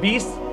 20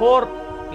4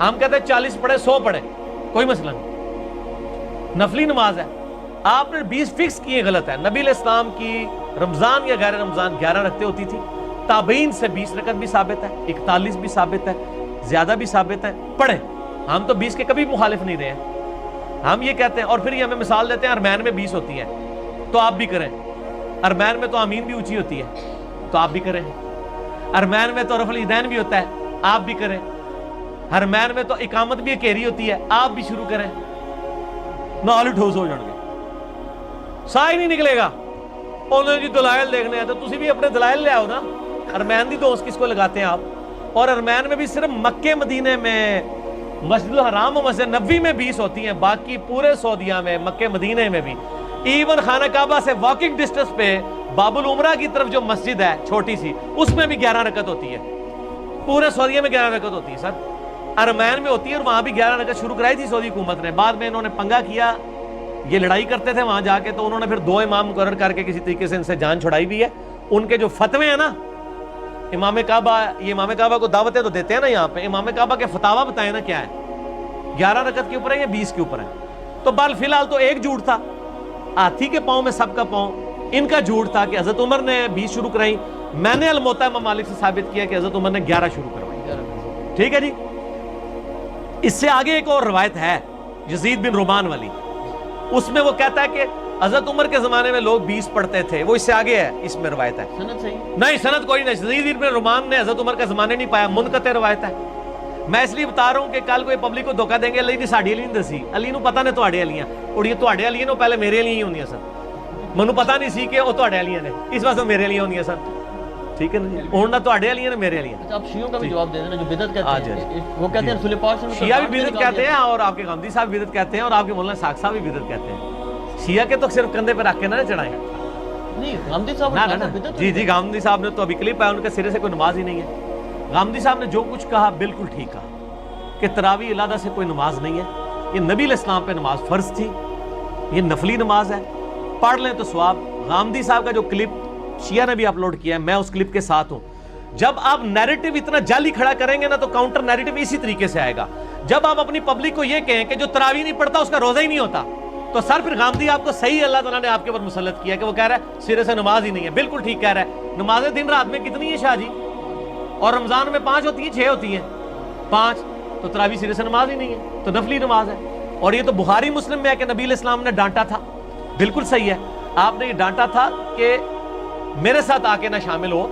ہم کہتے ہیں 40 پڑھے 100 پڑھے کوئی مسئلہ نہیں، نفلی نماز ہے، آپ نے 20 فکس کیے غلط ہے۔ نبی علیہ السلام کی رمضان یا غیر رمضان 11 رکعتیں ہوتی تھی، تابعین سے 20 رکعت بھی ثابت ہے، 41 بھی ثابت ہے، زیادہ بھی ثابت ہے، پڑھیں۔ ہم تو 20 کے کبھی مخالف نہیں رہے ہیں، ہم یہ کہتے ہیں، اور پھر یہ ہمیں مثال دیتے ہیں ارمین میں 20 ہوتی ہے تو آپ بھی کریں، ارمین میں تو آمین بھی اونچی ہوتی ہے تو آپ بھی کریں، ارمین میں تو رفع الیدین بھی ہوتا ہے آپ بھی کریں، ارمین میں تو اقامت بھی اکیری ہوتی ہے آپ بھی شروع کریں، نال ٹھوس ہو جان گے، سا ہی نہیں نکلے گا۔ انہوں نے جی دلائل دیکھنے ہیں تو تسی بھی اپنے دلائل لے آؤ نا، ارمین دی دوست کس کو لگاتے ہیں آپ؟ اور ارمین میں بھی صرف مکے مدینے میں مسجد الحرام و مسجد نبوی میں 20 ہوتی ہیں، باقی پورے سعودیہ میں مکے مدینے میں بھی، ایون خانہ کعبہ سے واکنگ ڈسٹنس پہ باب العمرہ کی طرف جو مسجد ہے چھوٹی سی، اس میں بھی 11 رکعت ہوتی ہے، پورے سعودیہ میں 11 رکعت ہوتی ہے سر، ارمین میں ہوتی ہے، اور وہاں بھی 11 رکعت شروع کرائی تھی سعودی حکومت نے، بعد میں انہوں نے پنگا کیا، یہ لڑائی کرتے تھے وہاں جا کے، تو انہوں نے پھر 2 امام مقرر کر کے کسی طریقے سے ان سے جان چھڑائی بھی ہے۔ ان کے جو فتوے ہیں نا، امام کعبہ، یہ امام کعبہ کو دعوتیں تو دیتے ہیں نا یہاں پہ، امام کعبہ کے فتاوا بتائیں نا کیا ہے، 11 رکعت کے اوپر ہے یا 20 کے اوپر ہے؟ تو بال فی الحال تو ایک جھوٹ تھا، ہاتھی کے پاؤں میں سب کا پاؤں، ان کا جھوٹ تھا کہ حضرت عمر نے 20 شروع کرائی، میں نے الموطا امام مالک سے ثابت کیا کہ حضرت عمر نے 11 شروع کروائی، ٹھیک ہے جی۔ اس سے آگے ایک اور روایت ہے یزید بن رومان والی، اس میں وہ کہتا ہے کہ حضرت عمر کے زمانے میں لوگ 20 پڑھتے تھے، وہ اس سے آگے ہے، اس میں روایت ہے، سند صحیح نہیں سند کوئی نہیں، یزید بن رومان نے حضرت عمر کے زمانے نہیں پایا، منقطع روایت ہے۔ میں اس لیے بتا رہا ہوں کہ کل کوئی پبلک کو دھوکہ دیں گے علی نے ساڈی علی نہیں دسی، علی نو پتہ نے تواڈے علیاں، اور یہ تواڈے علیاں نو پہلے میرے علیاں ہی ہوندیاں سن، مینوں پتہ نہیں سی کہ وہ تواڈے علیاں نے، اس واسطے میرے علیاں ہوندیاں سن، ٹھیک ہے نا جی، ہن نہ تواڈے علیاں نے میرے علیاں۔ اچھا آپ شیعوں کا بھی جواب دے دینا جو بدعت آج کہتے ہیں، وہ کہتے ہیں رسول پاک صلی اللہ علیہ وسلم شیعہ بھی بدعت کہتے ہیں، اور آپ کے غامدی صاحب بھی بدعت کہتے ہیں، اور آپ کے مولانا ساق صاحب بھی بدعت کہتے ہیں۔ شیعہ کے تو صرف کندھے پہ رکھ کے نہ چڑھائیں، نہیں غامدی صاحب نہ نہ نہ، جی جی، غامدی صاحب نے تو ابھی کلپ آیا، ان کے سرے سے کوئی نماز ہی نہیں ہے۔ غامدی صاحب نے جو کچھ کہا بالکل ٹھیک کہا کہ تراویح علیحدہ سے کوئی نماز نہیں ہے، یہ نبی علیہ السلام پہ نماز فرض تھی، یہ نفلی نماز ہے، پڑھ لیں تو ثواب۔ غامدی صاحب کا جو کلپ شیعہ نے بھی اپلوڈ کیا ہے، میں اس کلپ کے ساتھ ہوں، جب آپ نیریٹو اتنا جعلی کھڑا کریں گے نا تو کاؤنٹر نیریٹو اسی طریقے سے آئے گا۔ جب آپ اپنی پبلک کو یہ کہیں کہ جو تراویح نہیں پڑھتا اس کا روزہ ہی نہیں ہوتا، تو سر پھر غامدی آپ کو صحیح اللہ تعالیٰ نے آپ کے اوپر مسلط کیا کہ وہ کہہ رہا ہے سرے سے نماز ہی نہیں ہے، بالکل ٹھیک کہہ رہا ہے۔ نمازیں دن رات میں کتنی ہیں شاہ جی؟ اور رمضان میں 5 ہوتی ہیں 6 ہوتی ہیں، 5، تو تراویح سرے سے نماز ہی نہیں ہے، تو نفلی نماز ہے۔ اور یہ تو بخاری مسلم میں ہے کہ نبی علیہ السلام نے ڈانٹا تھا، بالکل صحیح ہے، آپ نے یہ ڈانٹا تھا کہ میرے ساتھ آ کے نہ شامل ہو،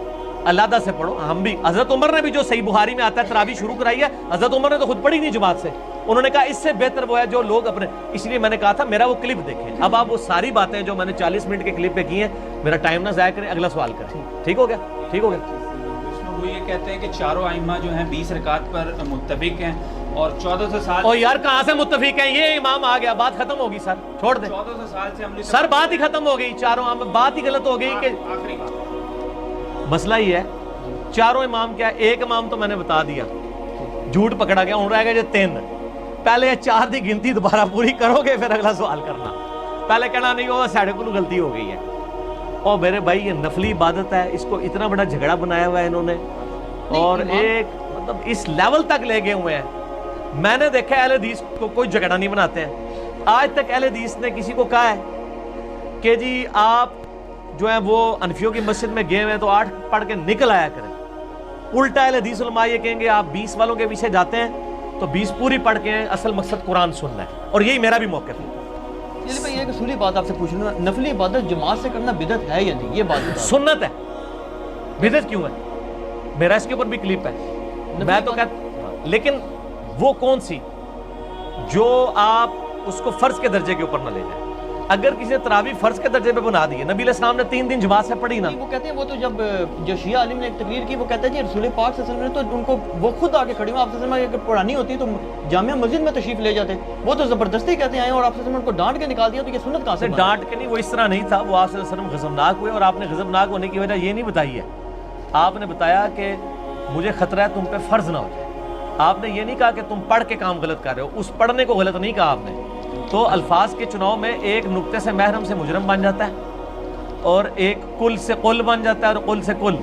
علیحدہ سے پڑھو۔ ہم بھی، حضرت عمر نے بھی جو صحیح بخاری میں آتا ہے تراویح شروع کرائی ہے، حضرت عمر نے تو خود پڑھی نہیں جماعت سے، انہوں نے کہا اس سے بہتر وہ ہے جو لوگ اپنے، اس لیے میں نے کہا تھا میرا وہ کلپ دیکھیں۔ اب آپ وہ ساری باتیں جو میں نے 40 منٹ کے کلپ پہ کی ہیں، میرا ٹائم نہ ضائع کریں، اگلا سوال کریں، ٹھیک ہو گیا؟ ٹھیک ہو گیا۔ وہ یہ کہتے ہیں کہ چاروں ائمہ جو ہیں 20 رکعت پر متفق ہیں، اور 1400 سال، اور یار کہاں سے متفق ہیں؟ یہ امام آ گیا، بات ختم ہوگی سر، چھوڑ دیں 1400 سال سے عملی سر، بات ہی ختم ہو گئی، چاروں امام، بات ہی غلط ہو گئی کہ آخری بات، مسئلہ یہ ہے چاروں امام کیا، ایک امام تو میں نے بتا دیا، جھوٹ پکڑا گیا، ہوں رہ گئے جو 3، پہلے 4 دی گنتی دوبارہ پوری کرو گے پھر اگلا سوال کرنا، پہلے کہنا نہیں وہ ساڑھے کو غلطی ہو گئی ہے۔ اور میرے بھائی یہ نفلی عبادت ہے، اس کو اتنا بڑا جھگڑا بنایا ہوا ہے انہوں نے، اور ایک مطلب اس لیول تک لے گئے ہوئے ہیں۔ میں نے دیکھا اہل حدیث کو کوئی جھگڑا نہیں بناتے ہیں، آج تک اہل حدیث نے کسی کو کہا ہے کہ جی آپ جو ہیں وہ انفیوں کی مسجد میں گئے ہوئے ہیں تو 8 پڑھ کے نکل آیا کریں۔ الٹا اہل حدیث علماء یہ کہیں گے آپ 20 والوں کے پیچھے جاتے ہیں تو 20 پوری پڑھ کے ہیں، اصل مقصد قرآن سننا ہے، اور یہی میرا بھی موقف ہے۔ چلیے بھائی ایک اصولی بات آپ سے پوچھ لوں، نفلی عبادت جماعت سے کرنا بدعت ہے یا نہیں؟ یہ بات بتا سنت ہے، بدعت کیوں ہے؟ میرا اس کے اوپر بھی کلپ ہے، میں تو کہتا، لیکن وہ کون سی جو آپ اس کو فرض کے درجے کے اوپر نہ لے جائیں۔ اگر کسی نے تراویح فرض کے درجے پہ بنا دی ہے، نبی علیہ السلام نے 3 دن جماعت سے پڑھی نا، وہ کہتے ہیں وہ تو جب جو شیعہ عالم نے ایک تقریر کی، وہ کہتے ہیں جی رسول پاک صلی اللہ علیہ وسلم نے تو ان کو وہ خود آ کے کھڑی ہوں، آپ صلی اللہ علیہ وسلم اگر پڑھانی ہوتی تو جامعہ مسجد میں تشریف لے جاتے، وہ تو زبردستی کہتے ہیں اور آپ صلی اللہ علیہ وسلم کو ڈانٹ کے نکال دیا، تو یہ سنت کہاں سے؟ ڈانٹ کے نہیں، وہ اس طرح نہیں تھا، وہ آپ صلی اللہ علیہ وسلم غضبناک ہوئے، اور آپ نے غضبناک ہونے کی وجہ یہ نہیں بتائی ہے، آپ نے بتایا کہ مجھے خطرہ ہے تم پہ فرض نہ ہو جائے، آپ نے یہ نہیں کہا کہ تم پڑھ کے کام غلط کر رہے ہو، اس پڑھنے کو غلط نہیں کہا آپ نے۔ تو الفاظ کے چناؤ میں ایک نقطے سے محرم سے مجرم بن جاتا ہے، اور ایک کل سے قل بن جاتا ہے، اور قل سے کل،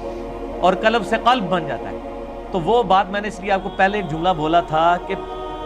اور قلب سے قلب بن جاتا ہے۔ تو وہ بات میں نے اس لیے آپ کو پہلے ایک جملہ بولا تھا کہ